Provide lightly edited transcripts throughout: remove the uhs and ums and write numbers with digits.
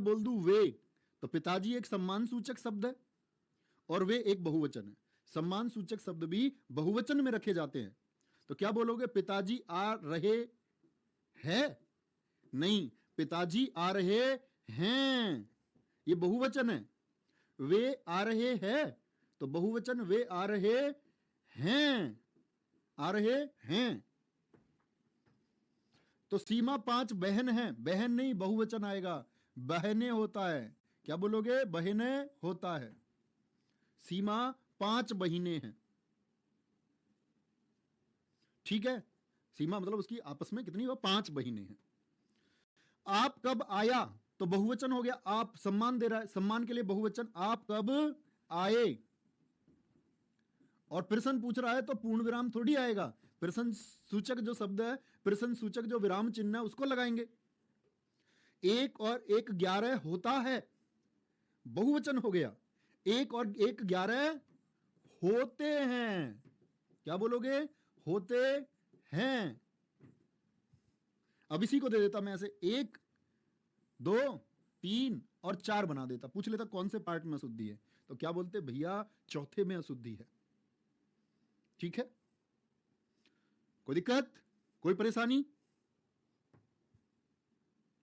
बोल दूं वे, तो पिताजी एक सम्मान सूचक शब्द है और वे एक बहुवचन है। सम्मान सूचक शब्द भी बहुवचन में रखे जाते हैं। तो क्या बोलोगे? पिताजी आ रहे हैं? नहीं, पिताजी आ रहे हैं, ये बहुवचन है। वे आ रहे हैं तो बहुवचन, वे आ रहे हैं, आ रहे हैं। तो सीमा 5 बहन है, बहन नहीं बहुवचन आएगा, बहने होता है। क्या बोलोगे? बहने होता है। सीमा 5 बहिने हैं, ठीक है। सीमा मतलब उसकी आपस में कितनी? वो 5 बहिने हैं। आप कब आया तो बहुवचन हो गया, आप सम्मान दे रहा है, सम्मान के लिए बहुवचन, आप कब आए। और प्रश्न पूछ रहा है तो पूर्ण विराम थोड़ी आएगा, प्रश्न सूचक जो शब्द है, प्रश्न सूचक जो विराम चिन्ह है उसको लगाएंगे। 1 और 1 11 होता है, बहुवचन हो गया। 1 और 1 11 होते हैं। क्या बोलोगे? होते हैं। अब इसी को दे देता मैं ऐसे 1 2 3 और 4 बना देता, पूछ लेता कौन से पार्ट में अशुद्धि है, तो क्या बोलते? भैया चौथे में अशुद्धि है। ठीक है, कोई दिक्कत, कोई परेशानी?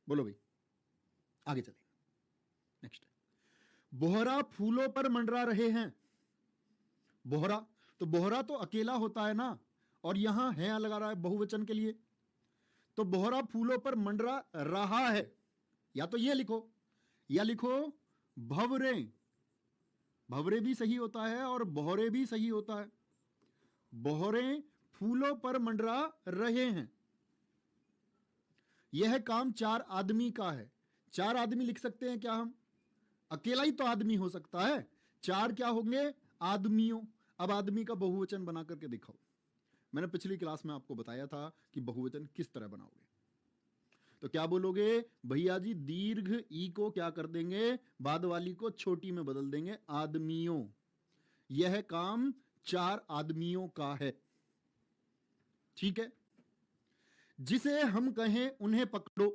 बोलो भाई, आगे चलेंगे। नेक्स्ट है, बोहरा फूलों पर मंडरा रहे हैं। बोहरा, तो बोहरा तो अकेला होता है ना, और यहां है लगा रहा है बहुवचन के लिए, तो बोहरा फूलों पर मंडरा रहा है। या तो ये लिखो, या लिखो भवरे, भवरे भी सही होता है और बोहरे भी सही होता है। बोहरे फूलों पर मंडरा रहे हैं। यह काम 4 आदमी का है। 4 आदमी लिख सकते हैं क्या हम? अकेला ही तो आदमी हो सकता है, 4 क्या होंगे? आदमियों। अब आदमी का बहुवचन बना करके दिखाओ। मैंने पिछली क्लास में आपको बताया था कि बहुवचन किस तरह बनाओगे। तो क्या बोलोगे? भैया जी दीर्घ ई को क्या कर देंगे? बाद वाली को छोटी में बदल देंगे, आदमियों। यह काम 4 आदमियों का है, ठीक है। जिसे हम कहें उन्हें पकड़ो।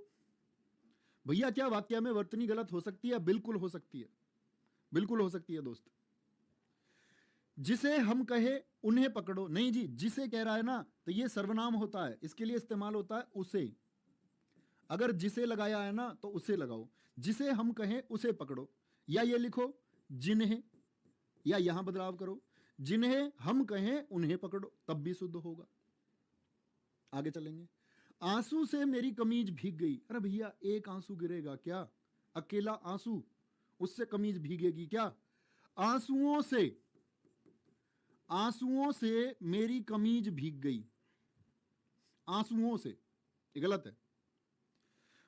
भैया क्या वाक्य में वर्तनी गलत हो सकती है? बिल्कुल हो सकती है, बिल्कुल हो सकती है दोस्त। जिसे हम कहे उन्हें पकड़ो, नहीं जी, जिसे कह रहा है ना, तो ये सर्वनाम होता है, इसके लिए इस्तेमाल होता है उसे। अगर जिसे लगाया है ना तो उसे लगाओ। जिसे हम कहें उसे पकड़ो, या ये लिखो जिन्हें, या यहां बदलाव करो, जिन्हें हम कहें उन्हें पकड़ो, तब भी शुद्ध होगा। आगे चलेंगे। आंसू से मेरी कमीज भीग गई। अरे भैया एक आंसू गिरेगा क्या? अकेला आंसू, उससे कमीज भीगेगी क्या? आंसुओं से, आंसुओं से मेरी कमीज भीग गई। आंसुओं से, ये गलत है।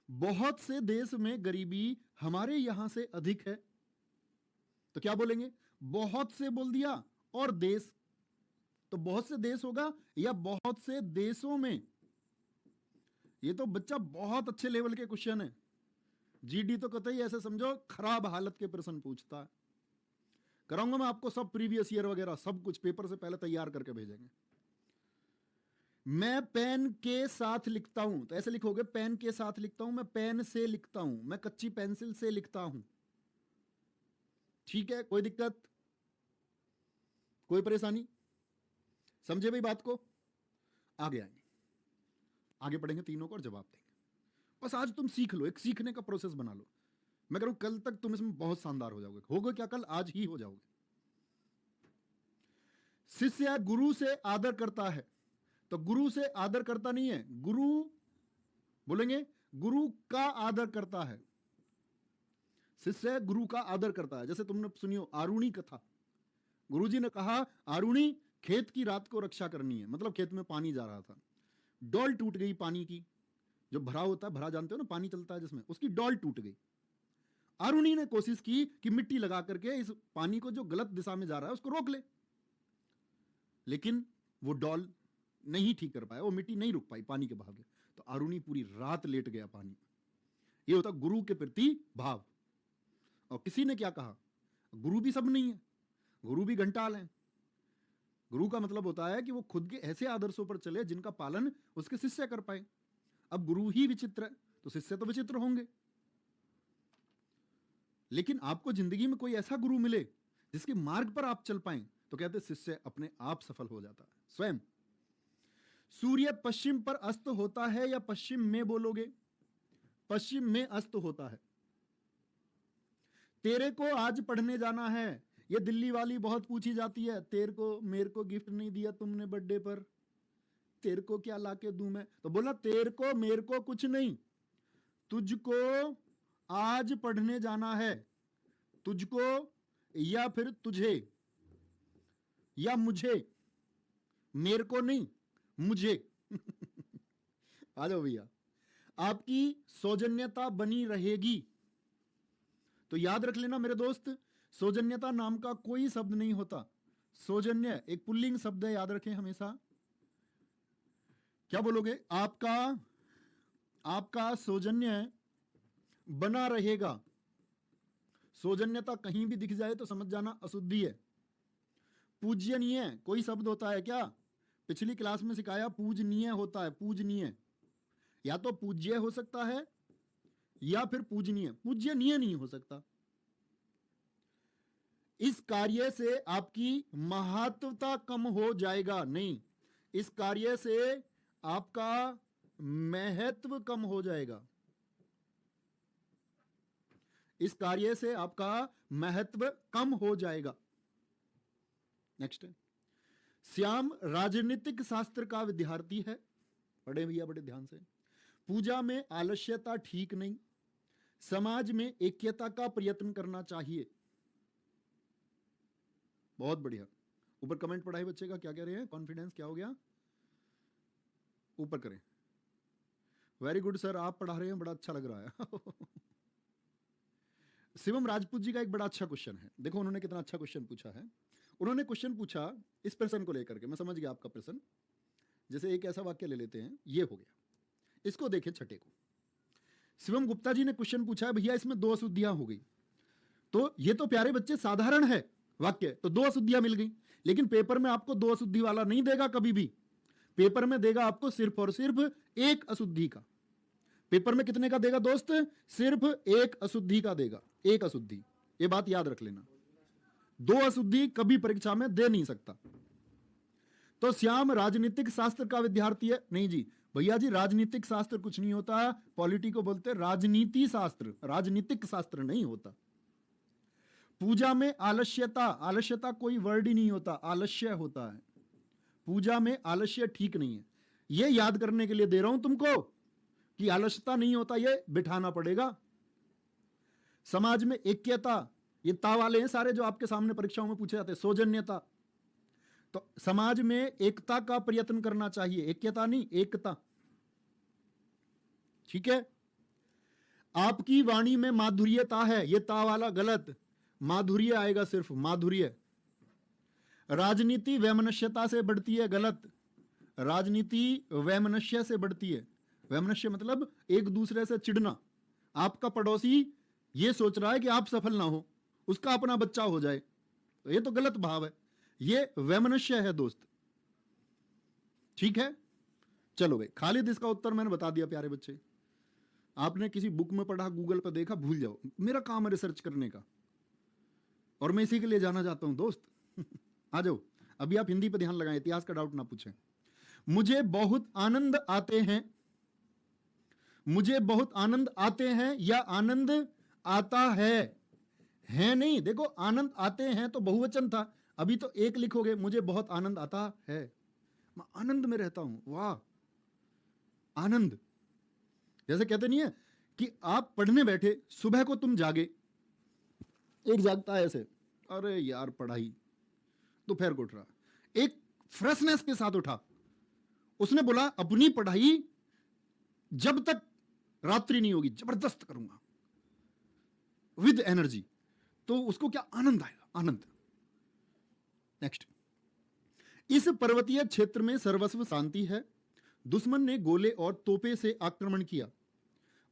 बहुत से देश में गरीबी हमारे यहां से अधिक है। तो क्या बोलेंगे? बहुत से बोल दिया और देश, तो बहुत से देश होगा या बहुत से देशों में। ये तो बच्चा बहुत अच्छे लेवल के क्वेश्चन है। जीडी तो कतई ऐसे समझो खराब हालत के प्रश्न पूछता है। कराऊंगा मैं आपको सब प्रीवियस ईयर वगैरह सब कुछ पेपर से पहले तैयार करके भेजेंगे। मैं पेन के साथ लिखता हूं, तो ऐसे लिखोगे पेन के साथ लिखता हूं, मैं पेन से लिखता हूं, मैं कच्ची पेंसिल से लिखता हूं। ठीक है, कोई दिक्कत, कोई परेशानी? समझे भाई बात को? आगे आएंगे, आगे पढ़ेंगे तीनों को और जवाब देंगे। बस आज तुम सीख लो, एक सीखने का प्रोसेस बना लो। मैं कह रहा हूं कल तक तुम इसमें बहुत शानदार हो जाओगे। होगे क्या? कल, आज ही हो जाओगे। शिष्य गुरु से आदर करता है, तो गुरु से आदर करता नहीं है, गुरु बोलेंगे गुरु का आदर करता है। शिष्य गुरु का आदर करता है। जैसे तुमने सुनियो आरुणी कथा, गुरुजी ने कहा आरुणी खेत की रात को रक्षा करनी है, मतलब खेत में पानी जा रहा था, डॉल टूट गई पानी की, जो भरा होता है, भरा जानते हो ना, पानी चलता है जिसमें, उसकी डॉल टूट गई। आरुणी ने कोशिश की कि मिट्टी लगा करके इस पानी को जो गलत दिशा में जा रहा है उसको रोक ले, लेकिन वो डॉल नहीं ठीक कर पाया, वो मिट्टी नहीं रुक पाई पानी के बहाव के, तो आरुणी पूरी रात लेट गया पानी में। ये होता गुरु के प्रति भाव। और किसी ने क्या कहा, गुरु भी सब नहीं है, गुरु भी घंटाल है। गुरु का मतलब होता है कि वो खुद के ऐसे आदर्शों पर चले जिनका पालन उसके शिष्य कर पाए। अब गुरु ही विचित्र है तो शिष्य तो विचित्र होंगे। लेकिन आपको जिंदगी में कोई ऐसा गुरु मिले जिसके मार्ग पर आप चल पाएं, तो कहते शिष्य अपने आप सफल हो जाता है स्वयं। सूर्य पश्चिम पर अस्त होता है या पश्चिम में बोलोगे? पश्चिम में अस्त होता है। तेरे को आज पढ़ने जाना है, ये दिल्ली वाली बहुत पूछी जाती है, तेरे को मेरे को गिफ्ट नहीं दिया तुमने बर्थडे पर, तेरे को क्या लाके दूं मैं? तो बोला तेरे को मेरे को कुछ नहीं, तुझको आज पढ़ने जाना है, तुझको या फिर तुझे या मुझे, मेरे को नहीं मुझे। आ जाओ भैया। आपकी सौजन्यता बनी रहेगी। तो याद रख लेना मेरे दोस्त, सौजन्यता नाम का कोई शब्द नहीं होता। सौजन्य एक पुल्लिंग शब्द है, याद रखें हमेशा। क्या बोलोगे? आपका सौजन्य बना रहेगा। सौजन्यता कहीं भी दिख जाए तो समझ जाना अशुद्धि है। पूजनीय कोई शब्द होता है क्या? पिछली क्लास में सिखाया, पूजनीय होता है। पूजनीय या तो पूज्य हो सकता है या फिर पूजनीय, पूज्यनीय नहीं हो सकता। इस कार्य से आपकी महत्वता कम हो जाएगा, नहीं, इस कार्य से आपका महत्व कम हो जाएगा। इस कार्य से आपका महत्व कम हो जाएगा। नेक्स्ट, श्याम राजनीतिक शास्त्र का विद्यार्थी है। पढ़े भैया बड़े ध्यान से। पूजा में आलस्यता ठीक नहीं, समाज में ऐक्यता का प्रयत्न करना चाहिए। बहुत बढ़िया। ऊपर कमेंट पढ़ा है बच्चे का, क्या कह रहे हैं? कॉन्फिडेंस क्या हो गया? ऊपर करें। वेरी गुड सर, आप पढ़ा रहे हैं, बड़ा अच्छा लग रहा है। शिवम राजपूत जी का एक बड़ा अच्छा क्वेश्चन है। देखो उन्होंने कितना अच्छा क्वेश्चन पूछा है। उन्होंने क्वेश्चन पूछा इस प्रश्न को लेकर के, मैं समझ गया आपका प्रश्न। जैसे एक ऐसा वाक्य ले लेते हैं, ये हो गया, इसको देखें छठे को। शिवम गुप्ता जी ने क्वेश्चन पूछा है, भैया इसमें 2 अशुद्धियां हो गई। तो ये तो प्यारे बच्चे साधारण है वाक्य, तो 2 अशुद्धियां मिल गई। लेकिन पेपर में आपको 2 अशुद्धि वाला नहीं देगा कभी भी। पेपर में देगा आपको सिर्फ और सिर्फ 1 अशुद्धि का। पेपर में कितने का देगा दोस्त? सिर्फ 1 अशुद्धि का देगा, 1 अशुद्धि। ये बात याद रख लेना। 2 अशुद्धि कभी परीक्षा में दे नहीं सकता। तो श्याम राजनीतिक शास्त्र का विद्यार्थी है? नहीं जी भैया जी, राजनीतिक शास्त्र कुछ नहीं होता। पॉलिटी को बोलते राजनीति शास्त्र, राजनीतिक शास्त्र नहीं होता। पूजा में आलस्यता, आलस्यता कोई वर्ड ही नहीं होता, आलस्य होता है। पूजा में आलस्य ठीक नहीं है। यह याद करने के लिए दे रहा हूं तुमको कि आलस्यता नहीं होता, यह बिठाना पड़ेगा। समाज में ऐक्यता, ये ता वाले हैं सारे जो आपके सामने परीक्षाओं में पूछे जाते हैं। सौजन्यता, तो समाज में एकता का प्रयत्न करना चाहिए, ऐक्यता नहीं, एकता। ठीक है। आपकी वाणी में माधुर्यता है, ये ता वाला गलत, माधुर्य आएगा सिर्फ, माधुर्य। राजनीति वैमनस्यता से बढ़ती है, गलत। राजनीति वैमनस्य से बढ़ती है। वैमनस्य मतलब एक दूसरे से चिढ़ना। आपका पड़ोसी ये सोच रहा है कि आप सफल ना हो, उसका अपना बच्चा हो जाए, तो ये तो गलत भाव है, ये वैमनस्य है दोस्त। ठीक है, चलो भाई। खालिद, इसका उत्तर मैंने बता दिया प्यारे बच्चे। आपने किसी बुक में पढ़ा, गूगल पर देखा, भूल जाओ। मेरा काम है रिसर्च करने का, और मैं इसी के लिए जाना चाहता हूं दोस्त। आ जाओ। अभी आप हिंदी पे ध्यान लगाएं, इतिहास का डाउट ना पूछें। मुझे बहुत आनंद आते हैं, मुझे बहुत आनंद आते हैं या आनंद आता है नहीं। देखो आनंद आते हैं तो बहुवचन था, अभी तो एक लिखोगे, मुझे बहुत आनंद आता है, मैं आनंद में रहता हूं। वाह, आनंद। जैसे कहते नहीं है कि आप पढ़ने बैठे, सुबह को तुम जागे, एक जागता है ऐसे, अरे यार पढ़ाई, दोपहर को उठ रहा, एक फ्रेशनेस के साथ उठा, उसने बोला अपनी पढ़ाई जब तक रात्रि नहीं होगी जबरदस्त करूंगा, विद एनर्जी। तो उसको क्या आनंद आएगा, आनंद। नेक्स्ट, इस पर्वतीय क्षेत्र में सर्वस्व शांति है, दुश्मन ने गोले और तोपे से आक्रमण किया,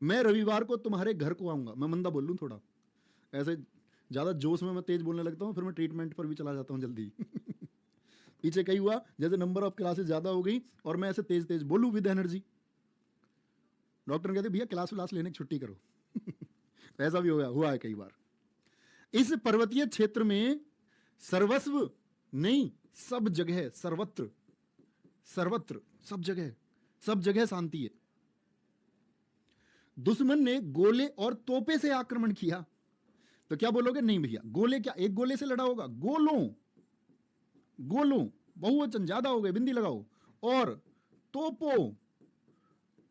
मैं रविवार को तुम्हारे घर को आऊंगा। मैं मंदा बोल लूं थोड़ा, ऐसे ज्यादा जोश में मैं तेज बोलने लगता हूं, फिर मैं ट्रीटमेंट पर भी चला जाता हूं जल्दी। पीछे कहीं हुआ, जैसे नंबर ऑफ क्लासेस ज्यादा हो गई और मैं ऐसे तेज तेज बोलूं विद एनर्जी, डॉक्टर कहते भैया क्लास व्लास लेने की छुट्टी करो। ऐसा भी हुआ है कई बार। इस पर्वतीय क्षेत्र में सर्वस्व नहीं, सब जगह, सर्वत्र, सर्वत्र, सब जगह शांति है। दुश्मन ने गोले और तोपे से आक्रमण किया, तो क्या बोलोगे? नहीं भैया, गोले क्या एक गोले से लड़ा होगा? गोलों, गोलों बहुवचन ज्यादा हो गए, बिंदी लगाओ। और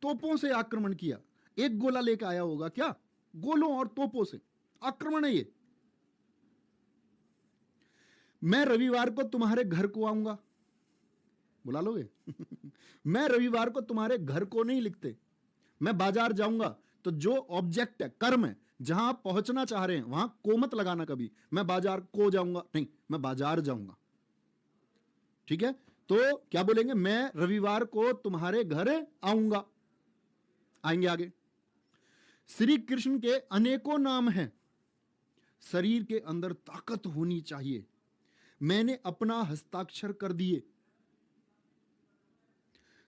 तोपों से आक्रमण किया, एक गोला लेकर आया होगा क्या? गोलों और तोपों से आक्रमण है ये। मैं रविवार को तुम्हारे घर को आऊंगा, बुला लोगे? मैं रविवार को तुम्हारे घर को नहीं लिखते, मैं बाजार जाऊंगा। तो जो ऑब्जेक्ट है, कर्म है, जहां आप पहुंचना चाह रहे हैं वहां को मत लगाना कभी। मैं बाजार को जाऊंगा नहीं, मैं बाजार जाऊंगा। ठीक है, तो क्या बोलेंगे? मैं रविवार को तुम्हारे घर आऊंगा। आएंगे आगे। श्री कृष्ण के अनेकों नाम हैं, शरीर के अंदर ताकत होनी चाहिए, मैंने अपना हस्ताक्षर कर दिए।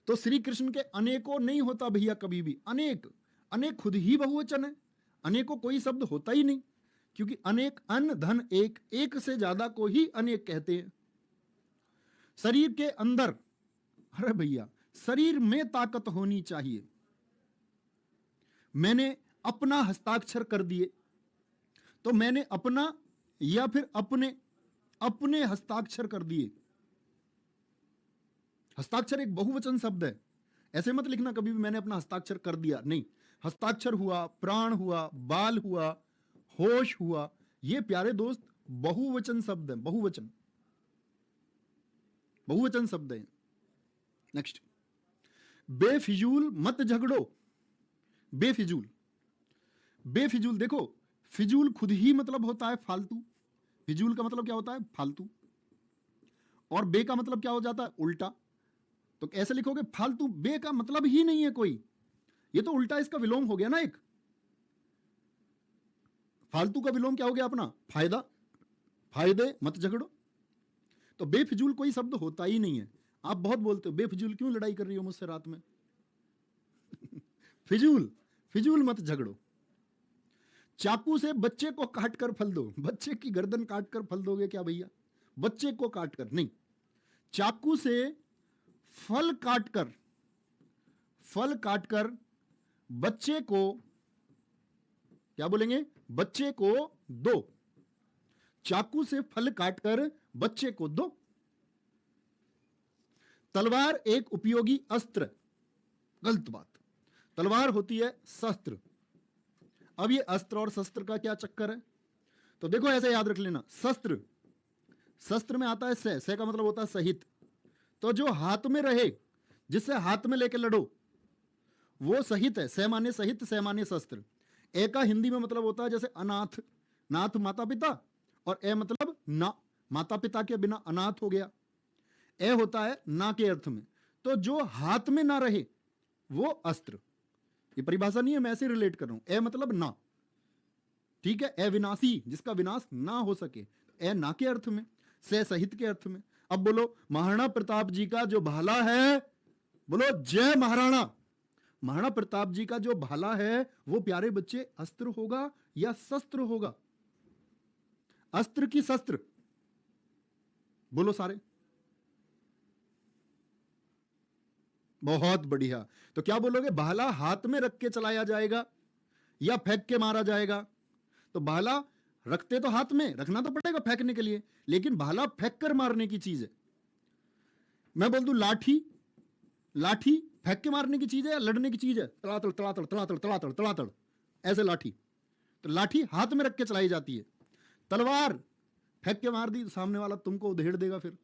तो श्री कृष्ण के अनेकों नहीं होता भैया कभी भी, अनेक, अनेक खुद ही बहुवचन है, अनेकों कोई शब्द होता ही नहीं, क्योंकि अनेक, अन धन एक, एक से ज्यादा को ही अनेक कहते हैं। शरीर के अंदर, अरे भैया शरीर में ताकत होनी चाहिए, मैंने अपना हस्ताक्षर कर दिए। तो मैंने अपना या फिर अपने, अपने हस्ताक्षर कर दिए। हस्ताक्षर एक बहुवचन शब्द है, ऐसे मत लिखना कभी भी मैंने अपना हस्ताक्षर कर दिया, नहीं। हस्ताक्षर हुआ, प्राण हुआ, बाल हुआ, होश हुआ, ये प्यारे दोस्त बहुवचन शब्द है, बहुवचन, बहुवचन शब्द है। नेक्स्ट, बेफिजूल मत झगड़ो। बेफिजूल, बेफिजूल देखो, फिजूल खुद ही मतलब होता है फालतू, फिजूल का मतलब क्या होता है? फालतू। और बे का मतलब क्या हो जाता है? उल्टा। तो ऐसे लिखोगे फालतू, बे का मतलब ही नहीं है कोई, ये तो उल्टा इसका विलोम हो गया ना एक। फालतू का विलोम क्या हो गया अपना? फायदा, फायदे मत झगड़ो। तो बेफिजूल कोई शब्द होता ही नहीं है। आप बहुत बोलते हो बेफिजूल क्यों लड़ाई कर रही हो मुझसे रात में? फिजूल, फिजूल मत झगड़ो। चाकू से बच्चे को काट कर फल दो, बच्चे की गर्दन काट कर फल दोगे क्या भैया? बच्चे को काट कर नहीं, चाकू से फल काटकर, फल काटकर बच्चे को, क्या बोलेंगे? बच्चे को दो। चाकू से फल काटकर बच्चे को दो। तलवार एक उपयोगी अस्त्र, गलत बात। तलवार होती है शस्त्र। अब ये अस्त्र और शस्त्र का क्या चक्कर है? तो देखो ऐसे याद रख लेना, शस्त्र, शस्त्र में आता है से का मतलब होता है सहित। तो जो हाथ में रहे, जिससे हाथ में लेके लड़ो, वो सहित है। से माने सहित, से माने शस्त्र। ए का हिंदी में मतलब होता है जैसे अनाथ, नाथ माता पिता, और ए मतलब ना, माता पिता के बिना अनाथ हो गया। ए होता है ना के अर्थ में। तो जो हाथ में ना रहे वो अस्त्र। ये परिभाषा नहीं है, मैं ऐसे रिलेट कर रहा हूं। ए मतलब ना, ठीक है, ए विनाशी, जिसका विनाश ना हो सके। ए ना के अर्थ में, से सहित के अर्थ में। अब बोलो महाराणा प्रताप जी का जो भाला है, बोलो जय महाराणा। महाराणा प्रताप जी का जो भाला है वो प्यारे बच्चे अस्त्र होगा या शस्त्र होगा? अस्त्र की शस्त्र? बोलो सारे। बहुत बढ़िया। तो क्या बोलोगे? भाला हाथ में रख के चलाया जाएगा या फेंक के मारा जाएगा? तो भाला रखते तो हाथ में, रखना तो पड़ेगा फेंकने के लिए, लेकिन भाला फेंक कर मारने की चीज है। मैं बोल दूं लाठी, लाठी फेंक के मारने की चीज है या लड़ने की चीज है? तड़ातड़ तड़ातड़ तड़ातड़ तड़ातड़ तड़ातड़, ऐसे लाठी। तो लाठी हाथ में रख के चलाई जाती है। तलवार फेंक के मार दी, सामने वाला तुमको उधेड़ देगा, फिर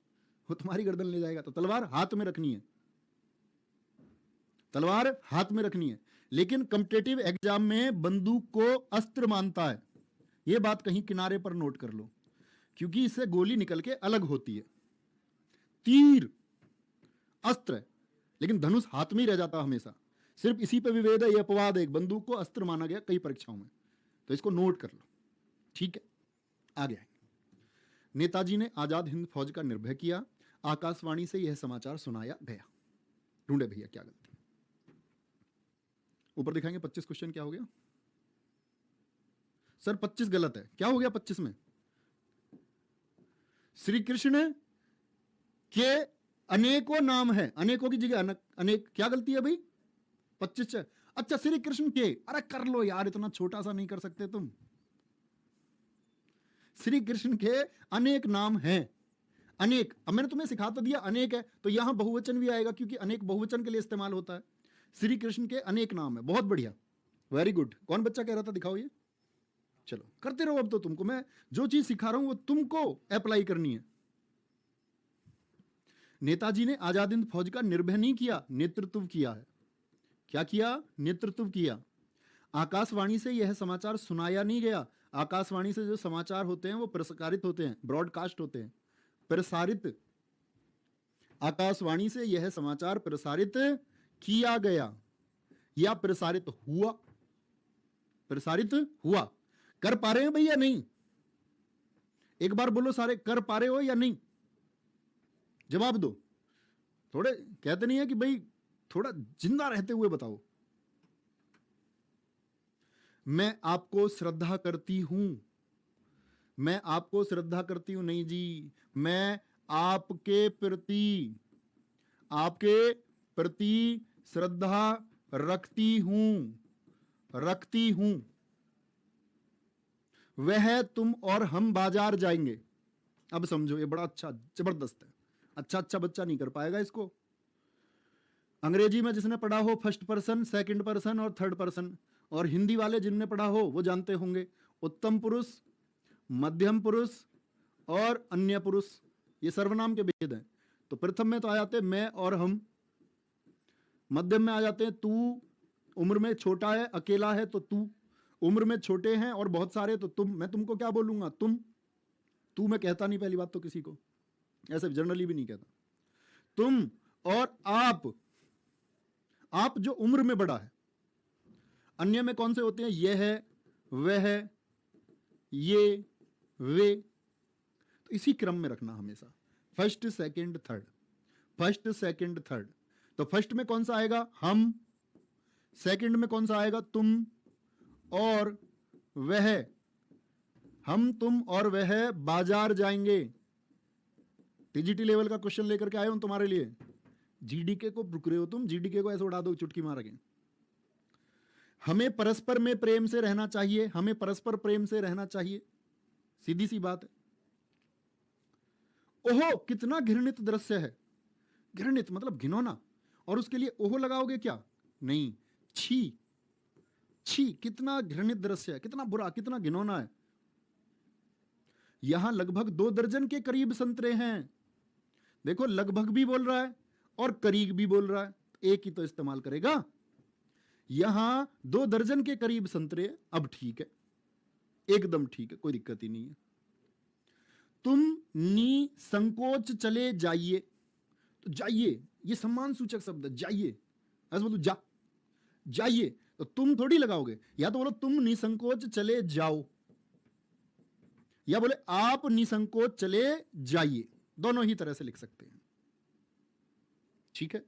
वो तुम्हारी गर्दन ले जाएगा। तो तलवार हाथ में रखनी है, तलवार हाथ में रखनी है। लेकिन कॉम्पिटिटिव एग्जाम में बंदूक को अस्त्र मानता है, यह बात कहीं किनारे पर नोट कर लो, क्योंकि इससे गोली निकल के अलग होती है। तीर अस्त्र है, लेकिन धनुष हाथ में ही रह जाता हमेशा। सिर्फ इसी पे विभेद है, यह अपवाद है, बंदूक को अस्त्र माना गया कई परीक्षाओं में, तो इसको नोट कर लो। ठीक है, आगे आएंगे। नेताजी ने आजाद हिंद फौज का निर्भय किया, आकाशवाणी से यह समाचार सुनाया गया। ढूंढे भैया क्या गलती। ऊपर दिखाएंगे 25 क्वेश्चन क्या हो गया। सर 25 गलत है, क्या हो गया 25 में? श्री कृष्ण के अनेकों नाम है, अनेकों की जगह अनेक, क्या गलती है भाई? 25। अच्छा, श्री कृष्ण के, अरे कर लो यार, इतना छोटा सा नहीं कर सकते तुम। श्री कृष्ण के अनेक नाम हैं, अनेक। अब मैंने तुम्हें सिखा तो दिया अनेक है, तो यहां बहुवचन भी आएगा क्योंकि अनेक बहुवचन के लिए इस्तेमाल होता है। श्री कृष्ण के अनेक नाम है, बहुत बढ़िया, वेरी गुड। कौन बच्चा कह रहा था, दिखाओ ये। चलो करते रहो, अब तो तुमको मैं जो चीज सिखा रहा हूं वो तुमको अप्लाई करनी है। नेताजी ने आजाद हिंद फौज का निर्भय नहीं किया, नेतृत्व किया है। क्या किया? नेतृत्व किया। आकाशवाणी से यह समाचार सुनाया नहीं गया। आकाशवाणी से जो समाचार होते हैं वो प्रसारित होते हैं, ब्रॉडकास्ट होते हैं, प्रसारित। आकाशवाणी से यह समाचार प्रसारित किया गया या प्रसारित हुआ? प्रसारित हुआ। कर पा रहे हैं भैया? नहीं, एक बार बोलो सारे, कर पा रहे हो या नहीं? जवाब दो। थोड़े कहते नहीं है कि भाई थोड़ा जिंदा रहते हुए बताओ। मैं आपको श्रद्धा करती हूं, मैं आपको श्रद्धा करती हूं नहीं जी, मैं आपके प्रति श्रद्धा रखती हूं। वह, तुम और हम बाजार जाएंगे। अब समझो, ये बड़ा अच्छा जबरदस्त है। अच्छा बच्चा नहीं कर पाएगा इसको। अंग्रेजी में जिसने पढ़ा हो फर्स्ट पर्सन, सेकंड पर्सन और थर्ड पर्सन, और हिंदी वाले जिनने पढ़ा हो वो जानते होंगे उत्तम पुरुष, मध्यम पुरुष और अन्य पुरुष, ये सर्वनाम के भेद हैं। तो प्रथम में तो आ जाते मैं और हम, मध्यम में आ जाते हैं तू, उम्र में छोटा है अकेला है तो तू, उम्र में छोटे हैं और बहुत सारे तो तुम। मैं तुमको क्या बोलूंगा? तुम। तू मैं कहता नहीं पहली बात तो किसी को, ऐसे जनरली भी नहीं कहता। तुम और आप जो उम्र में बड़ा है। अन्य में कौन से होते हैं? यह है, वह है, ये, वे। तो इसी क्रम में रखना हमेशा, first second third, first second third. तो फर्स्ट में कौन सा आएगा? हम। सेकंड में कौन सा आएगा? तुम और वह। हम, तुम और वह बाजार जाएंगे। टीजीटी लेवल का क्वेश्चन लेकर के आए हूं तुम्हारे लिए। जीडीके को रुक रहे हो तुम, जीडीके को ऐसे उड़ा दो चुटकी मार के। हमें परस्पर में प्रेम से रहना चाहिए, हमें परस्पर प्रेम से रहना चाहिए, सीधी सी बात है। ओहो कितना घृणित दृश्य है। घृणित मतलब घिनौना, और उसके लिए ओहो लगाओगे क्या? नहीं, छी, छी, कितना घृणित दृश्य है, कितना बुरा, कितना घिनौना है। यहां लगभग 2 दर्जन के करीब संतरे हैं। देखो, लगभग भी बोल रहा है और करीब भी बोल रहा है, एक ही तो इस्तेमाल करेगा। यहां 2 दर्जन के करीब संतरे, अब ठीक है, एकदम ठीक है, कोई दिक्कत ही नहीं है। तुम निसंकोच चले जाइए। तो जाइए ये सम्मान सूचक शब्द है, जाइए, ऐसे बोलो जाइए, तो तुम थोड़ी लगाओगे। या तो बोलो तुम निसंकोच चले जाओ, या बोले आप निसंकोच चले जाइए, दोनों ही तरह से लिख सकते हैं। ठीक है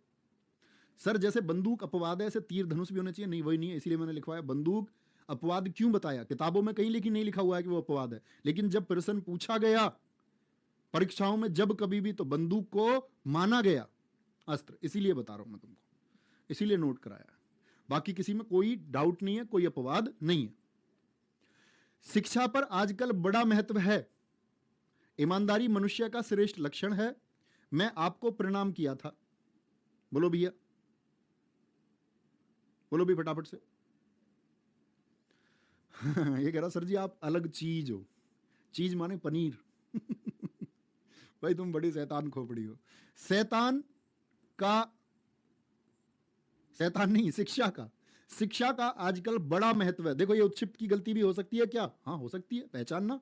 सर, जैसे बंदूक अपवाद है, ऐसे तीर धनुष भी होने चाहिए। नहीं, वही नहीं है, इसलिए मैंने लिखवाया बंदूक अपवाद। क्यों बताया? किताबों में कहीं लेकिन नहीं लिखा हुआ है कि वो अपवाद है, लेकिन जब प्रश्न पूछा गया परीक्षाओं में जब कभी भी, तो बंदूक को माना गया अस्त्र, इसीलिए बता रहा हूं मैं तुमको, इसीलिए नोट कराया। बाकी किसी में कोई डाउट नहीं है, कोई अपवाद नहीं है। शिक्षा पर आजकल बड़ा महत्व है। ईमानदारी मनुष्य का श्रेष्ठ लक्षण है। मैं आपको प्रणाम किया था। बोलो भैया, बोलो भी फटाफट से। ये कह रहा सर जी आप अलग चीज हो। चीज माने पनीर। भाई तुम बड़ी शैतान खोपड़ी हो। शैतान नहीं, शिक्षा का आजकल बड़ा महत्व है। देखो, ये उत्क्षिप्त की गलती भी हो सकती है क्या? हाँ हो सकती है, पहचानना।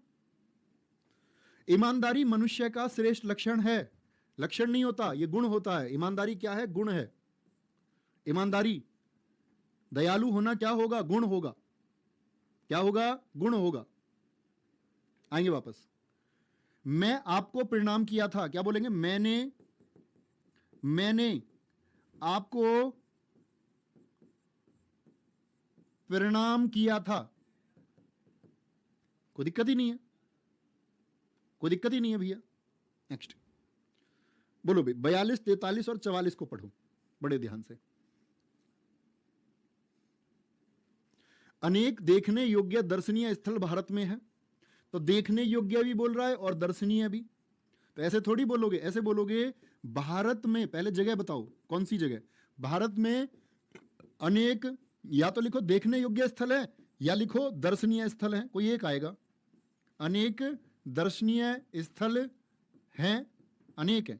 ईमानदारी मनुष्य का श्रेष्ठ लक्षण है। लक्षण नहीं होता, ये गुण होता है। ईमानदारी क्या है? गुण है। ईमानदारी, दयालु होना क्या होगा? गुण होगा। क्या होगा? गुण होगा। आएंगे वापस। मैं आपको प्रणाम किया था, क्या बोलेंगे? मैंने आपको प्रणाम किया था। कोई दिक्कत ही नहीं है, कोई दिक्कत ही नहीं है भैया। नेक्स्ट बोलो भाई, 42, 43 और 44 को पढ़ो बड़े ध्यान से। अनेक देखने योग्य दर्शनीय स्थल भारत में है, तो देखने योग्य भी बोल रहा है और दर्शनीय भी। तो ऐसे थोड़ी बोलोगे, ऐसे बोलोगे भारत में, पहले जगह बताओ कौन सी जगह। भारत में अनेक, या तो लिखो देखने योग्य स्थल है या लिखो दर्शनीय स्थल है, कोई एक आएगा। अनेक दर्शनीय स्थल हैं, अनेक है।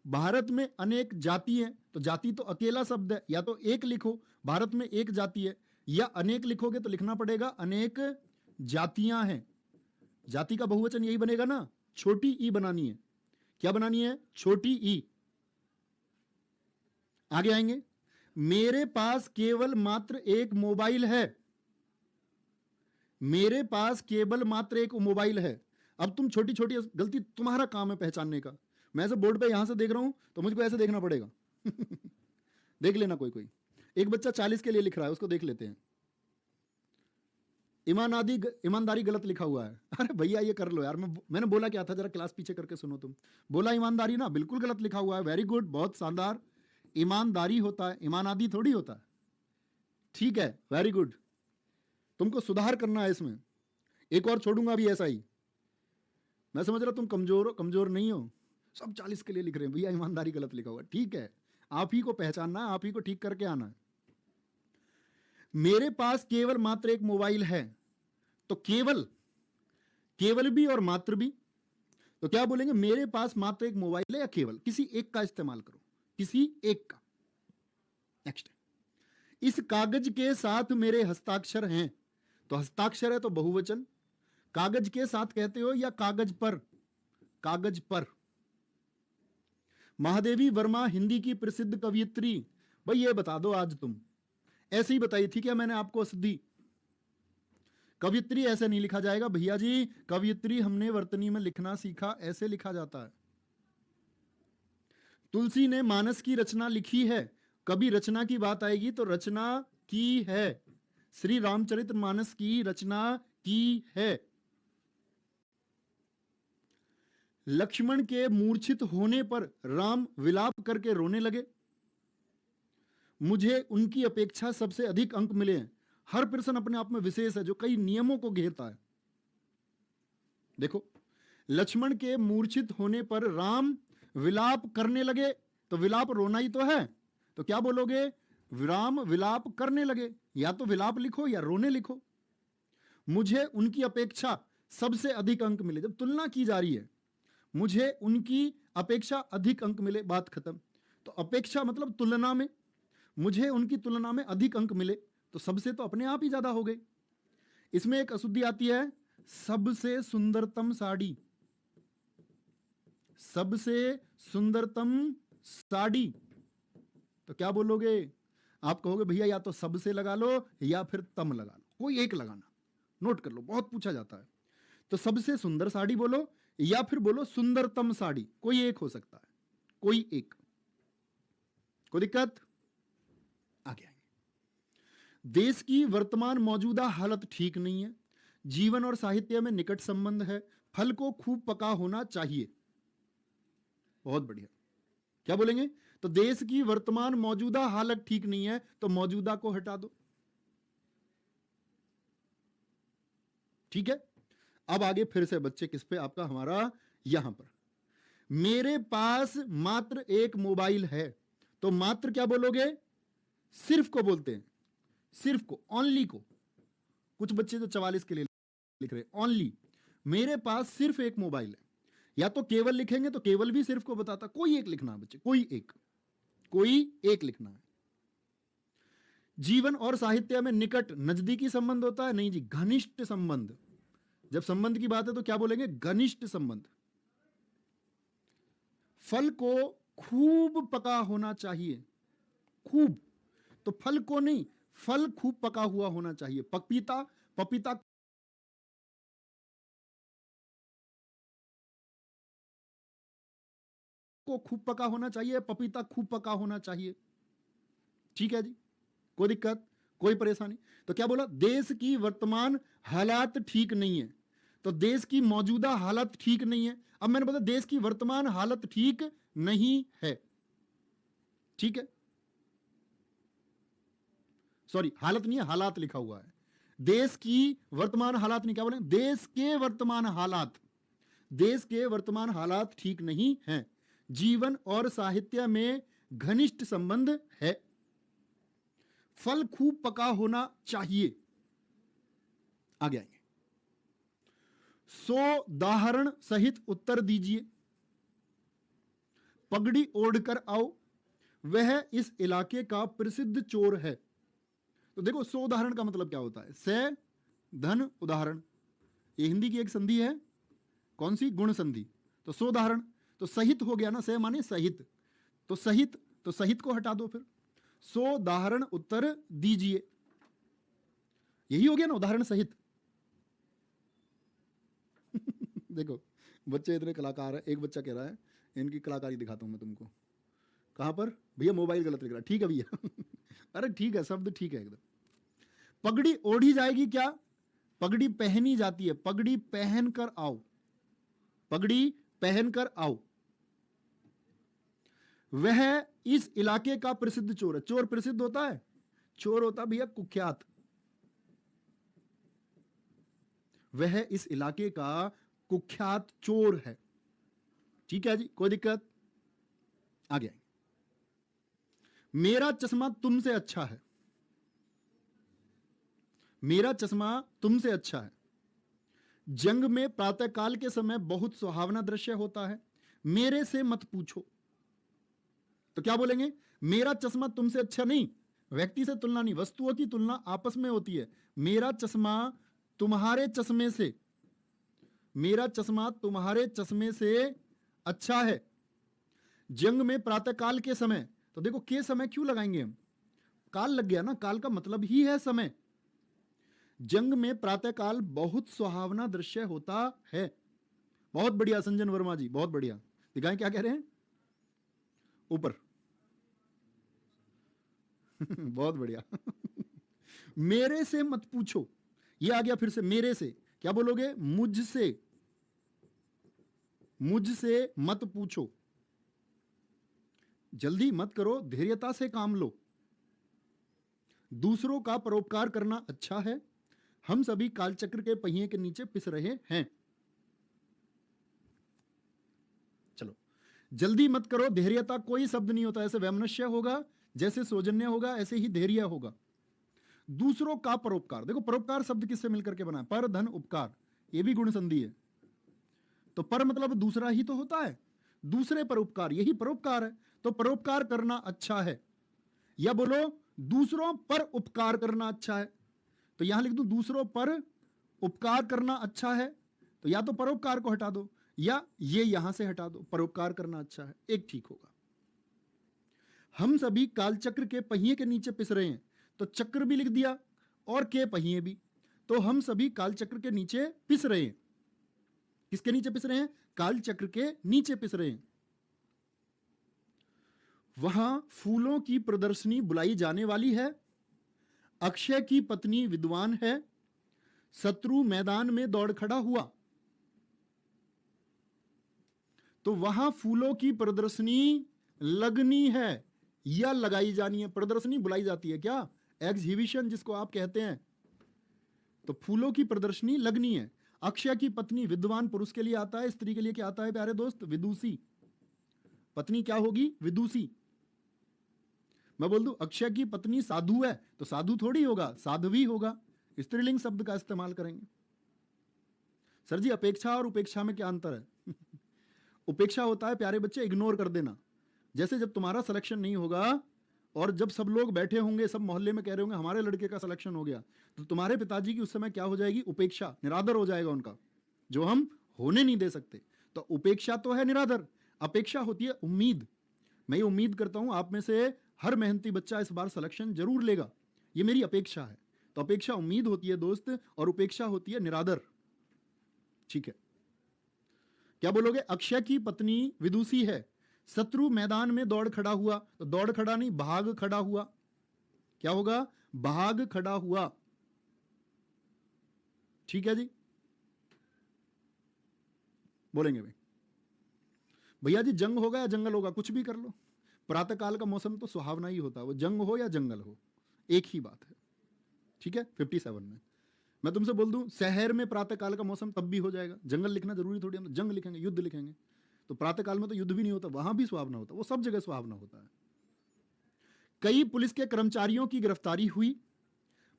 भारत में अनेक जाति है, तो जाति तो अकेला शब्द है, या तो एक लिखो भारत में एक जाति है, या अनेक लिखोगे तो लिखना पड़ेगा अनेक जातियां हैं। जाति का बहुवचन यही बनेगा ना, छोटी ई बनानी है। क्या बनानी है? छोटी ई। आगे आएंगे, मेरे पास केवल मात्र एक मोबाइल है। मेरे पास केवल मात्र एक मोबाइल है। अब तुम छोटी छोटी गलती, तुम्हारा काम है पहचानने का। मैं ऐसे बोर्ड पे यहां से देख रहा हूं तो मुझको ऐसे देखना पड़ेगा। देख लेना कोई कोई। एक बच्चा 40 के लिए लिख रहा है, उसको देख लेते हैं। ईमानदारी गलत लिखा हुआ है। अरे भैया ये कर लो यार, मैंने बोला क्या था, जरा क्लास पीछे करके सुनो तुम। बोला ईमानदारी ना, बिल्कुल गलत लिखा हुआ है। वेरी गुड, बहुत शानदार। ईमानदारी होता है, ईमानादी थोड़ी होता है। ठीक है, वेरी गुड। तुमको सुधार करना है इसमें। एक और छोड़ूंगा अभी ऐसा ही। मैं समझ रहा तुम कमजोर नहीं हो। सब 40 के लिए लिख रहे हैं, भैया ईमानदारी गलत लिखा हुआ है। ठीक है, आप ही को पहचानना है, आप ही को ठीक करके आना है। मेरे पास केवल मात्र एक मोबाइल है, तो केवल भी और मात्र भी। तो क्या बोलेंगे? मेरे पास मात्र एक मोबाइल है या केवल, किसी एक का इस्तेमाल करो, किसी एक का। नेक्स्ट, इस कागज के साथ मेरे हस्ताक्षर हैं। तो हस्ताक्षर है तो बहुवचन। कागज के साथ कहते हो या कागज पर? कागज पर। महादेवी वर्मा हिंदी की प्रसिद्ध कवयित्री। भाई ये बता दो, आज तुम ऐसे ही बताई थी क्या मैंने आपको सिद्धि? कवयित्री ऐसे नहीं लिखा जाएगा भैया जी। कवयित्री हमने वर्तनी में लिखना सीखा, ऐसे लिखा जाता है। तुलसी ने मानस की रचना लिखी है। कभी रचना की बात आएगी तो रचना की है। श्री रामचरितमानस की रचना की है। लक्ष्मण के मूर्छित होने पर राम विलाप करके रोने लगे। मुझे उनकी अपेक्षा सबसे अधिक अंक मिले हैं। हर प्रश्न अपने आप में विशेष है, जो कई नियमों को घेरता है। देखो, लक्ष्मण के मूर्छित होने पर राम विलाप करने लगे, तो विलाप रोना ही तो है। तो क्या बोलोगे? राम विलाप करने लगे। या तो विलाप लिखो या रोने लिखो। मुझे उनकी अपेक्षा सबसे अधिक अंक मिले, जब तुलना की जा रही है, मुझे उनकी अपेक्षा अधिक अंक मिले, बात खत्म। तो अपेक्षा मतलब तुलना में, मुझे उनकी तुलना में अधिक अंक मिले, तो सबसे तो अपने आप ही ज्यादा हो गए। इसमें एक अशुद्धि आती है, सबसे सुंदरतम साड़ी। सबसे सुंदरतम साड़ी, तो क्या बोलोगे? आप कहोगे भैया या तो सबसे लगा लो या फिर तम लगा लो, कोई एक लगाना। नोट कर लो, बहुत पूछा जाता है। तो सबसे सुंदर साड़ी बोलो या फिर बोलो सुंदरतम साड़ी, कोई एक हो सकता है, कोई एक। कोई दिक्कत? आगे आएंगे। देश की वर्तमान मौजूदा हालत ठीक नहीं है। जीवन और साहित्य में निकट संबंध है। फल को खूब पका होना चाहिए। बहुत बढ़िया। क्या बोलेंगे? तो देश की वर्तमान मौजूदा हालत ठीक नहीं है, तो मौजूदा को हटा दो। ठीक है, अब आगे फिर से बच्चे किस पे? आपका हमारा यहां पर, मेरे पास मात्र एक मोबाइल है। तो मात्र क्या बोलोगे? सिर्फ को बोलते हैं, सिर्फ को, ओनली को। कुछ बच्चे जो 44 के लिए लिख रहे, ओनली, मेरे पास सिर्फ एक मोबाइल है। या तो केवल लिखेंगे तो केवल भी सिर्फ को बताता, कोई एक लिखना है बच्चे, कोई एक लिखना है। जीवन और साहित्य में निकट नजदीकी संबंध होता है? नहीं जी, घनिष्ठ संबंध। जब संबंध की बात है तो क्या बोलेंगे? घनिष्ठ संबंध। फल को खूब पका होना चाहिए। खूब, तो फल को नहीं, फल खूब पका हुआ होना चाहिए। पपीता को खूब पका होना चाहिए, पपीता खूब पका होना चाहिए। ठीक है जी, कोई दिक्कत, कोई परेशानी? तो क्या बोला? देश की वर्तमान हालात ठीक नहीं है। तो देश की मौजूदा हालत ठीक नहीं है। अब मैंने बताया देश की वर्तमान हालत ठीक नहीं है, ठीक है, सॉरी हालत नहीं है, हालात लिखा हुआ है। देश की वर्तमान हालात नहीं, क्या बोले, देश के वर्तमान हालात, देश के वर्तमान हालात ठीक नहीं हैं। जीवन और साहित्य में घनिष्ठ संबंध है। फल खूब पका होना चाहिए। आगे आएंगे। 100 उदाहरण सहित उत्तर दीजिए। पगड़ी ओढ़कर आओ, वह इस इलाके का प्रसिद्ध चोर है। तो देखो 100 उदाहरण का मतलब क्या होता है, से धन उदाहरण, ये हिंदी की एक संधि है, कौन सी, गुण संधि। तो 100 उदाहरण, तो सहित हो गया ना, से माने सहित, तो सहित, तो सहित को हटा दो, फिर 100 उदाहरण उत्तर दीजिए, यही हो गया ना उदाहरण सहित। देखो बच्चे इतने कलाकार है, एक बच्चा कह रहा है इनकी कलाकारी दिखाता हूं मैं तुमको। कहां पर भैया, मोबाइल गलत लिख रहा है, ठीक है भैया। अरे ठीक है, शब्द ठीक है एकदम। पगड़ी ओढ़ी जाएगी क्या, पगड़ी पहनी जाती है, पगड़ी पहन कर आओ, पगड़ी पहन कर आओ। वह इस इलाके का प्रसिद्ध चोर है। चोर प्रसिद्ध होता है, चोर होता भैया कुख्यात। वह इस इलाके का कुख्यात चोर है, ठीक है जी, कोई दिक्कत। आगे आएंगे। मेरा चश्मा तुमसे अच्छा है, मेरा चश्मा तुमसे अच्छा है। जंग में प्रातःकाल के समय बहुत सुहावना दृश्य होता है, मेरे से मत पूछो। तो क्या बोलेंगे, मेरा चश्मा तुमसे अच्छा नहीं, व्यक्ति से तुलना नहीं, वस्तुओं की तुलना आपस में होती है। मेरा चश्मा तुम्हारे चश्मे से, मेरा चश्मा तुम्हारे चश्मे से अच्छा है। जंग में प्रातःकाल के समय, तो देखो के समय क्यों लगाएंगे हम, काल लग गया ना, काल का मतलब ही है समय। जंग में प्रातःकाल बहुत सुहावना दृश्य होता है। बहुत बढ़िया संजन वर्मा जी, बहुत बढ़िया, दिखाएं क्या कह रहे हैं ऊपर। बहुत बढ़िया। मेरे से मत पूछो, ये आ गया फिर से, मेरे से क्या बोलोगे, मुझसे, मुझसे मत पूछो। जल्दी मत करो, धैर्यता से काम लो। दूसरों का परोपकार करना अच्छा है, हम सभी कालचक्र के पहिए के नीचे पिस रहे हैं। चलो, जल्दी मत करो, धैर्यता कोई शब्द नहीं होता, ऐसे वैमनस्य होगा, जैसे सौजन्य होगा ऐसे ही धैर्य होगा। दूसरों का परोपकार, देखो परोपकार शब्द किससे मिलकर के बना है, पर धन उपकार, ये भी गुण संधि है। तो पर मतलब दूसरा ही तो होता है, दूसरे पर उपकार, यही परोपकार है। तो परोपकार करना अच्छा है, या बोलो दूसरों पर उपकार करना अच्छा है। तो यहां लिख दूं दूसरों पर उपकार करना अच्छा है, तो या तो परोपकार को हटा दो या ये यहां से हटा दो, परोपकार करना अच्छा है, एक ठीक होगा। हम सभी कालचक्र के पहिए के नीचे पिस रहे हैं, तो चक्र भी लिख दिया और के पहिए भी, तो हम सभी कालचक्र के नीचे पिस रहे हैं। किसके नीचे पिस रहे हैं, कालचक्र के नीचे पिस रहे हैं। वहां फूलों की प्रदर्शनी बुलाई जाने वाली है, अक्षय की पत्नी विद्वान है, शत्रु मैदान में दौड़ खड़ा हुआ। तो वहां फूलों की प्रदर्शनी लगनी है या लगाई जानी है, प्रदर्शनी बुलाई जाती है क्या, एग्जीबिशन जिसको आप कहते हैं। तो फूलों की प्रदर्शनी लगनी है। अक्षय की पत्नी विद्वान पुरुष के लिए आता है, स्त्री के लिए क्या आता है प्यारे दोस्त, विदुषी। पत्नी क्या होगी, विदुषी। मैं बोल दूं अक्षय की पत्नी साधु है, तो साधु थोड़ी होगा, साध्वी होगा, स्त्रीलिंग शब्द का इस्तेमाल करेंगे। सर जी अपेक्षा और उपेक्षा में क्या अंतर है? उपेक्षा होता है प्यारे बच्चे इग्नोर कर देना। जैसे जब तुम्हारा सिलेक्शन नहीं होगा और जब सब लोग बैठे होंगे, सब मोहल्ले में कह रहे होंगे हमारे लड़के का सिलेक्शन हो गया, तो तुम्हारे पिताजी की उस समय क्या हो जाएगी, उपेक्षा, निरादर हो जाएगा उनका, जो हम होने नहीं दे सकते। तो उपेक्षा तो है निरादर, अपेक्षा होती है उम्मीद। मैं ये उम्मीद करता हूं आप में से हर मेहनती बच्चा इस बार सिलेक्शन जरूर लेगा, ये मेरी अपेक्षा है। तो अपेक्षा उम्मीद होती है दोस्त, और उपेक्षा होती है निरादर, ठीक है। क्या बोलोगे, अक्षय की पत्नी विदुषी है, शत्रु मैदान में दौड़ खड़ा हुआ, तो दौड़ खड़ा नहीं, भाग खड़ा हुआ। क्या होगा, भाग खड़ा हुआ, ठीक है जी। बोलेंगे भाई भैया जी जंग होगा या जंगल होगा, कुछ भी कर लो, प्रातःकाल का मौसम तो सुहावना ही होता है, वो जंग हो या जंगल हो एक ही बात है। ठीक है, 57 में मैं तुमसे बोल दूं शहर में प्रातःकाल का मौसम तब भी हो जाएगा, जंगल लिखना जरूरी थोड़ी, हम जंग लिखेंगे, युद्ध लिखेंगे, तो प्रातःकाल में तो युद्ध भी नहीं होता, वहां भी सुहावना होता, वो सब जगह सुहावना होता है। कई पुलिस के कर्मचारियों की गिरफ्तारी हुई,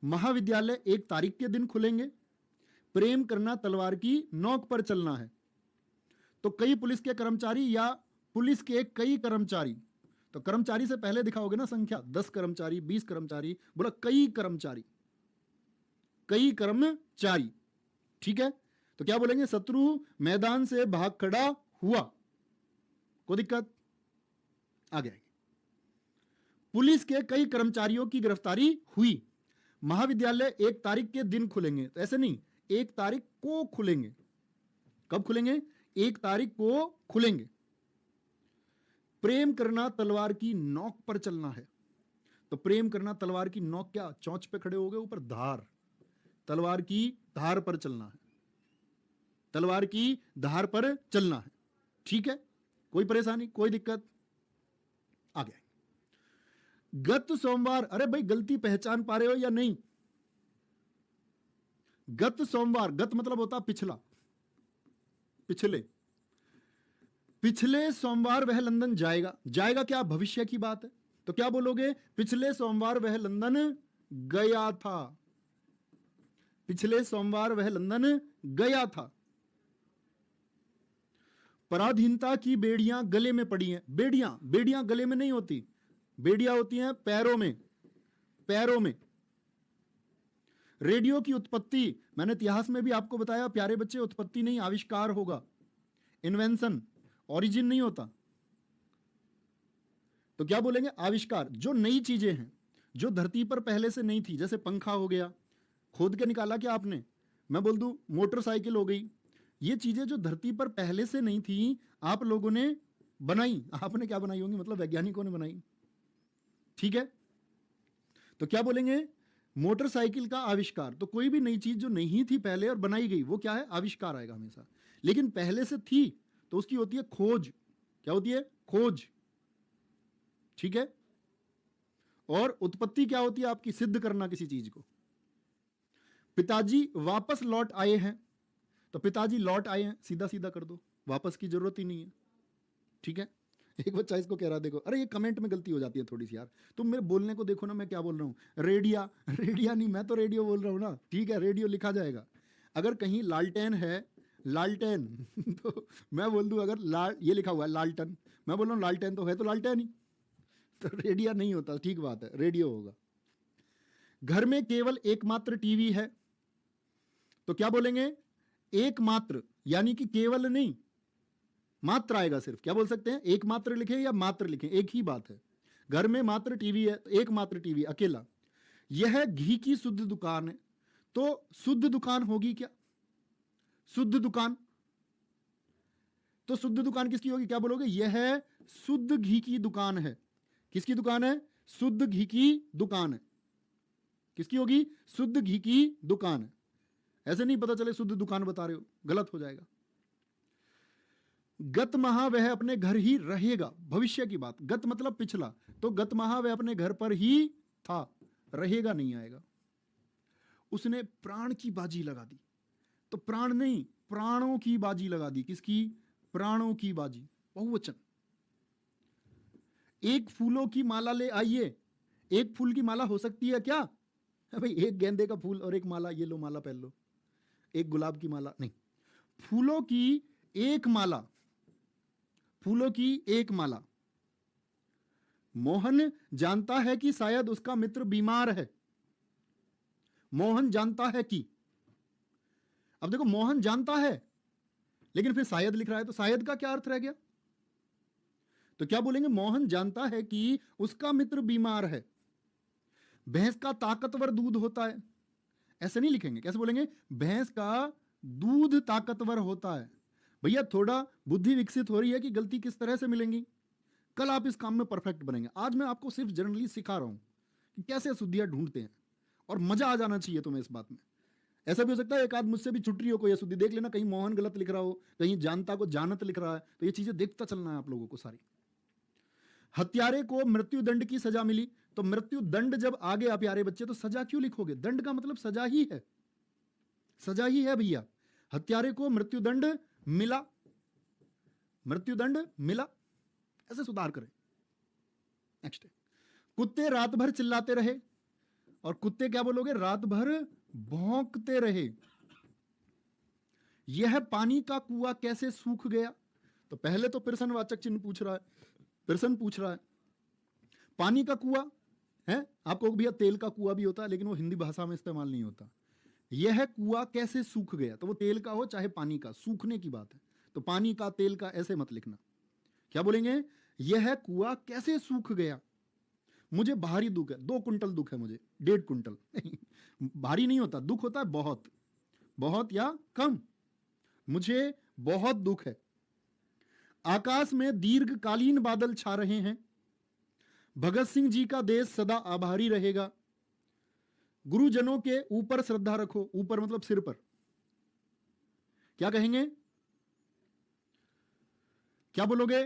महाविद्यालय 1 तारीख के दिन खुलेंगे, प्रेम करना तलवार की नोक पर चलना है। तो कई पुलिस के कर्मचारी या पुलिस के कई कर्मचारी, तो कर्मचारी से पहले दिखाओगे ना संख्या, 10 कर्मचारी, 20 कर्मचारी, बोला कई कर्मचारी, कई कर्मचारी। ठीक है, तो क्या बोलेंगे, शत्रु मैदान से भाग खड़ा हुआ, कोई दिक्कत आगे आएगी। पुलिस के कई कर्मचारियों की गिरफ्तारी हुई, महाविद्यालय 1 तारीख के दिन खुलेंगे, तो ऐसे नहीं 1 तारीख को खुलेंगे, कब खुलेंगे, 1 तारीख को खुलेंगे। प्रेम करना तलवार की नोक पर चलना है, तो प्रेम करना तलवार की नोक क्या, चोंच पे खड़े हो गए, ऊपर धार, तलवार की धार पर चलना है, तलवार की धार पर चलना है। ठीक है, कोई परेशानी, कोई दिक्कत आगे। गत सोमवार, अरे भाई गलती पहचान पा रहे हो या नहीं, गत सोमवार, गत मतलब होता पिछला, पिछले, पिछले सोमवार वह लंदन जाएगा, जाएगा क्या, भविष्य की बात है, तो क्या बोलोगे, पिछले सोमवार वह लंदन गया था, पिछले सोमवार वह लंदन गया था। पराधीनता की बेड़ियां गले में पड़ी हैं, बेड़ियां, बेड़ियां गले में नहीं होती, बेड़ियां होती हैं पैरों में, पैरों में। रेडियो की उत्पत्ति, मैंने इतिहास में भी आपको बताया प्यारे बच्चे, उत्पत्ति नहीं आविष्कार होगा, इन्वेंशन, ओरिजिन नहीं होता। तो क्या बोलेंगे, आविष्कार, जो नई चीजें हैं, जो धरती पर पहले से नहीं थी, जैसे पंखा हो गया, खोद के निकाला क्या आपने, मैं बोल दूं मोटरसाइकिल हो गई, ये चीजें जो धरती पर पहले से नहीं थी, आप लोगों ने बनाई, आपने क्या बनाई होंगी, मतलब वैज्ञानिकों ने बनाई। ठीक है, तो क्या बोलेंगे, मोटरसाइकिल का आविष्कार, तो कोई भी नई चीज जो नहीं थी पहले और बनाई गई, वो क्या है, आविष्कार आएगा हमेशा। लेकिन पहले से थी तो उसकी होती है खोज, क्या होती है, खोज। ठीक है, और उत्पत्ति क्या होती है आपकी, सिद्ध करना किसी चीज को। पिताजी वापस लौट आए हैं, तो पिताजी लौट आए हैं, सीधा सीधा कर दो, वापस की जरूरत ही नहीं है। ठीक है, एक बच्चा इसको कह रहा देखो, अरे ये कमेंट में गलती हो जाती है थोड़ी सी यार, तुम मेरे बोलने को देखो ना, मैं क्या बोल रहा हूं, रेडिया, रेडिया नहीं, मैं तो रेडियो बोल रहा हूं ना। ठीक है, रेडियो लिखा जाएगा, अगर कहीं लालटेन है, लालटेन तो मैं बोल दूं, अगर लाल ये लिखा हुआ है लालटन, मैं बोल रहा हूं लालटेन तो है, तो लालटेन ही, तो रेडिया नहीं होता। ठीक बात है, रेडियो होगा। घर में केवल एकमात्र टीवी है, तो क्या बोलेंगे, एकमात्र, यानी कि केवल नहीं, मात्र आएगा सिर्फ, क्या बोल सकते हैं, एकमात्र लिखें या मात्र लिखें, एक ही बात है। घर में मात्र टीवी है, तो एकमात्र टीवी, अकेला। यह घी की शुद्ध दुकान है, तो शुद्ध दुकान होगी क्या, शुद्ध दुकान, तो शुद्ध दुकान किसकी होगी, क्या बोलोगे, यह शुद्ध घी की दुकान है, किसकी दुकान है, शुद्ध घी की दुकान है, किसकी होगी, शुद्ध घी की दुकान है। ऐसे नहीं पता चले शुद्ध दुकान बता रहे हो, गलत हो जाएगा। गत माह वह अपने घर ही रहेगा, भविष्य की बात, गत मतलब पिछला, तो गत माह वह अपने घर पर ही था, रहेगा नहीं आएगा। उसने प्राण की बाजी लगा दी, तो प्राण नहीं, प्राणों की बाजी लगा दी, किसकी, प्राणों की बाजी, बहुवचन। एक फूलों की माला ले आइए, एक फूल की माला हो सकती है क्या, भाई एक गेंदे का फूल और एक माला, ये लो माला पहन लो, एक गुलाब की माला नहीं, फूलों की एक माला, फूलों की एक माला। मोहन जानता है कि शायद उसका मित्र बीमार है, मोहन जानता है कि, अब देखो मोहन जानता है लेकिन फिर शायद लिख रहा है, तो शायद का क्या अर्थ रह गया, तो क्या बोलेंगे, मोहन जानता है कि उसका मित्र बीमार है। भैंस का ताकतवर दूध होता है, ऐसे नहीं लिखेंगे, कैसे बोलेंगे, भैंस का दूध ताकतवर होता है। भैया थोड़ा बुद्धि विकसित हो रही है कि गलती किस तरह से मिलेंगी, कल आप इस काम में परफेक्ट बनेंगे। आज मैं आपको सिर्फ जनरली सिखा रहा हूं कि कैसे शुद्धियां ढूंढते हैं, और मजा आ जाना चाहिए तुम्हें इस बात में। ऐसा भी हो सकता है एक आध मुझसे भी छुट रही हो कोई अशुद्धि, देख लेना कहीं मोहन गलत लिख रहा हो, कहीं जानता को जानत लिख रहा है, तो ये चीजें देखता चलना है आप लोगों को सारी। हत्यारे को मृत्यु दंड की सजा मिली, तो मृत्यु दंड जब आ गया प्यारे बच्चे तो सजा क्यों लिखोगे? दंड का मतलब सजा ही है, सजा ही है भैया। हत्यारे को मृत्यु दंड मिला, मृत्यु दंड मिला, ऐसे सुधार करें। नेक्स्ट, कुत्ते रात भर चिल्लाते रहे, और कुत्ते क्या बोलोगे? रात भर भौंकते रहे। यह पानी का कुआं कैसे सूख गया? तो पहले तो प्रश्नवाचक चिन्ह पूछ रहा है, प्रश्न पूछ रहा है। पानी का कुआं है, आपको भैया तेल का कुआं भी होता है, लेकिन वो हिंदी भाषा में इस्तेमाल नहीं होता। यह कुआं कैसे सूख गया, तो वो तेल का हो चाहे पानी का, सूखने की बात है। तो पानी का, तेल का ऐसे मत लिखना। क्या बोलेंगे? यह कुआं कैसे सूख गया। मुझे भारी दुख है, 2 कुंटल दुख है मुझे, 1.5 कुंटल भारी नहीं होता, दुख होता है बहुत, बहुत या कम। मुझे बहुत दुख है। आकाश में दीर्घकालीन बादल छा रहे हैं। भगत सिंह जी का देश सदा आभारी रहेगा। गुरुजनों के ऊपर श्रद्धा रखो, ऊपर मतलब सिर पर। क्या कहेंगे? क्या बोलोगे?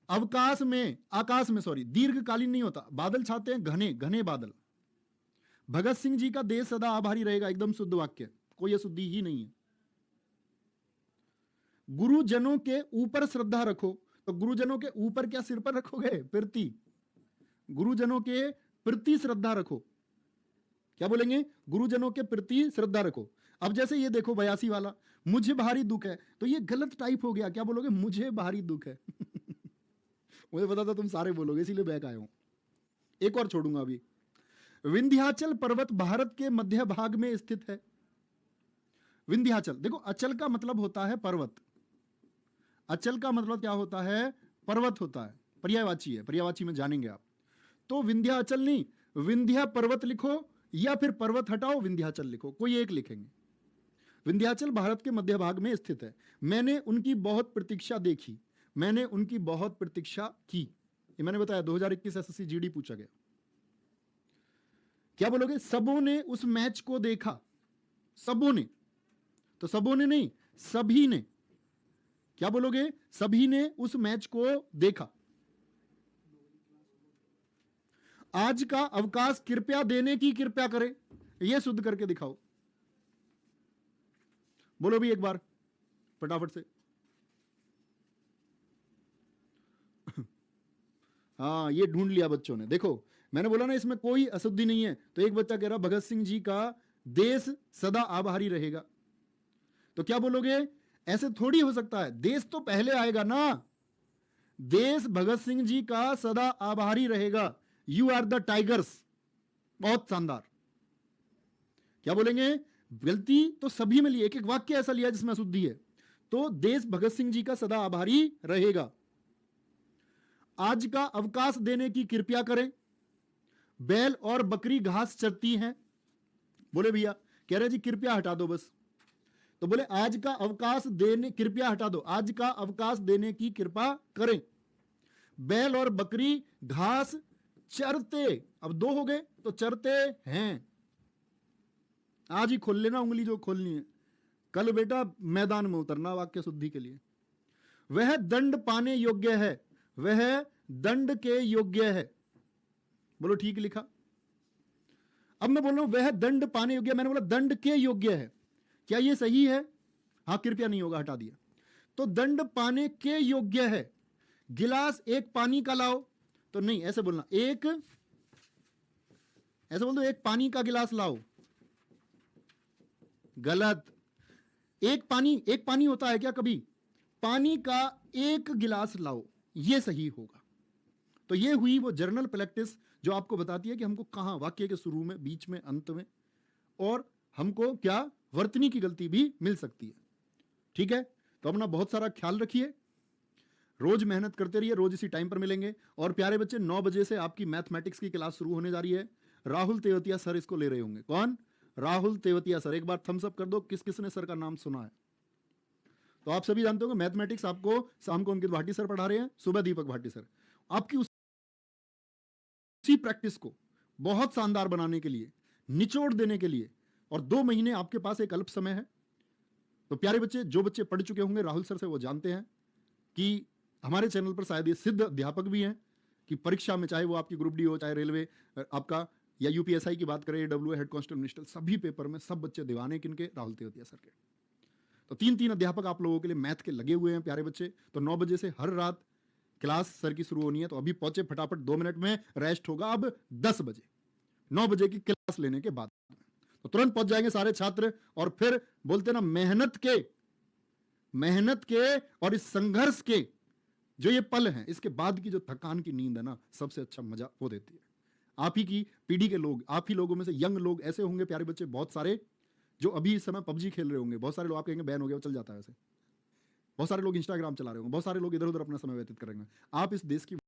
अवकाश में, आकाश में, सॉरी, दीर्घकालीन नहीं होता, बादल छाते हैं, घने घने बादल। भगत सिंह जी का देश सदा आभारी रहेगा, एकदम शुद्ध वाक्य, कोई अशुद्धि ही नहीं है। गुरुजनों के ऊपर श्रद्धा रखो, तो गुरुजनों के ऊपर क्या सिर पर रखोगे? प्रति, गुरुजनों के प्रति श्रद्धा रखो। क्या बोलेंगे? गुरुजनों के प्रति श्रद्धा रखो। अब जैसे ये देखो 82 वाला, मुझे भारी दुख है, तो ये गलत टाइप हो गया। क्या बोलोगे? मुझे भारी दुख है मुझे पता था तुम सारे बोलोगे, इसीलिए बैक आया हूं। एक और छोड़ूंगा अभी। विंध्याचल पर्वत भारत के मध्य भाग में स्थित है। विंध्याचल, देखो अचल का मतलब होता है पर्वत, अचल का मतलब क्या होता है? पर्वत होता है, पर्यायवाची है, पर्यायवाची में जानेंगे आप। तो विंध्याचल नहीं, विंध्या पर्वत लिखो, या फिर पर्वत हटाओ विंध्याचल लिखो, कोई एक लिखेंगे। विंध्याचल भारत के मध्य भाग में स्थित है। मैंने उनकी बहुत प्रतीक्षा देखी, मैंने उनकी बहुत प्रतीक्षा की। ये मैंने बताया 2021 एसएससी जीडी पूछा गया। क्या बोलोगे? सबों ने उस मैच को देखा। सबों ने, तो सबों ने नहीं, सभी ने। क्या बोलोगे? सभी ने उस मैच को देखा। आज का अवकाश कृपया देने की कृपया करें, यह शुद्ध करके दिखाओ। बोलो भी एक बार फटाफट से हाँ, ये ढूंढ लिया बच्चों ने। देखो मैंने बोला ना इसमें कोई अशुद्धि नहीं है। तो एक बच्चा कह रहा भगत सिंह जी का देश सदा आभारी रहेगा। तो क्या बोलोगे? ऐसे थोड़ी हो सकता है, देश तो पहले आएगा ना। देश भगत सिंह जी का सदा आभारी रहेगा। यू आर द टाइगर्स, बहुत शानदार। क्या बोलेंगे? गलती तो सभी में ली, एक एक वाक्य ऐसा लिया जिसमें अशुद्धि है। तो देश भगत सिंह जी का सदा आभारी रहेगा। आज का अवकाश देने की कृपया करें। बैल और बकरी घास चरती हैं। बोले भैया, कह रहे जी कृपया हटा दो बस। तो बोले आज का अवकाश देने, कृपया हटा दो, आज का अवकाश देने की कृपा करें। बैल और बकरी घास चरते, अब 2 हो गए, तो चरते हैं। आज ही खोल लेना उंगली जो खोलनी है, कल बेटा मैदान में उतरना वाक्य शुद्धि के लिए। वह दंड पाने योग्य है, वह दंड के योग्य है। बोलो ठीक लिखा। अब मैं बोल रहा हूं वह दंड पाने योग्य, मैंने बोला दंड के योग्य है। क्या यह सही है? हाँ, कृपया नहीं होगा, हटा दिया। तो दंड पाने के योग्य है। गिलास एक पानी का लाओ, तो नहीं ऐसे बोलना, एक, ऐसे बोल दो एक पानी का गिलास लाओ, गलत। एक पानी होता है क्या कभी? पानी का एक गिलास लाओ, यह सही होगा। तो यह हुई वो जर्नल प्रैक्टिस जो आपको बताती है कि हमको कहां, वाक्य के शुरू में, बीच में, अंत में, और हमको क्या वर्तनी की गलती भी मिल सकती है। ठीक है, तो अपना बहुत सारा ख्याल रखिए, रोज मेहनत करते रहिए, रोज इसी टाइम पर मिलेंगे। और प्यारे बच्चे 9 बजे से आपकी मैथमेटिक्स की क्लास शुरू होने जा रही है। राहुल तेवतिया सर इसको ले रहे होंगे। कौन? राहुल तेवतिया सर। एक बार थम्स अप कर दो किस किसने सर का नाम सुना है। तो आप सभी जानते हो मैथमेटिक्स आपको शाम को अंकित भाटी सर पढ़ा रहे हैं, सुबह दीपक भाटी सर। आपकी उसी प्रैक्टिस को बहुत शानदार बनाने के लिए, निचोड़ देने के लिए और 2 महीने आपके पास एक अल्प समय है। तो प्यारे बच्चे, जो बच्चे पढ़ चुके होंगे राहुल सर से, वो जानते हैं कि हमारे चैनल पर शायद ये सिद्ध अध्यापक भी हैं कि परीक्षा में, चाहे वो आपकी ग्रुप डी हो, चाहे रेलवे आपका, या यूपीएसआई की बात करें, डब्ल्यू हेड कांस्टेबल मिनिस्टर, सभी पेपर में सब बच्चे दीवाने किनके, राहुल तेवतिया सर के। तो 3-3 अध्यापक आप लोगों के लिए मैथ के लगे हुए हैं प्यारे बच्चे। तो 9 बजे से हर रात क्लास सर की शुरू होनी है। तो अभी पहुंचे फटाफट, 2 मिनट में रेस्ट होगा। अब 10 बजे 9 बजे की क्लास लेने के बाद तो तुरंत पहुंच जाएंगे सारे छात्र। और फिर बोलते ना, मेहनत के और इस संघर्ष के जो ये पल हैं, इसके बाद की जो थकान की नींद है ना, सबसे अच्छा मजा वो देती है। आप ही की पीढ़ी के लोग, आप ही लोगों में से यंग लोग ऐसे होंगे प्यारे बच्चे, बहुत सारे, जो अभी इस समय पबजी खेल रहे होंगे। बहुत सारे लोग आप कहेंगे बैन हो गया, वो चल जाता है ऐसे। बहुत सारे लोग इंस्टाग्राम चला रहे होंगे, बहुत सारे लोग इधर उधर अपना समय व्यतीत करेंगे। आप इस देश की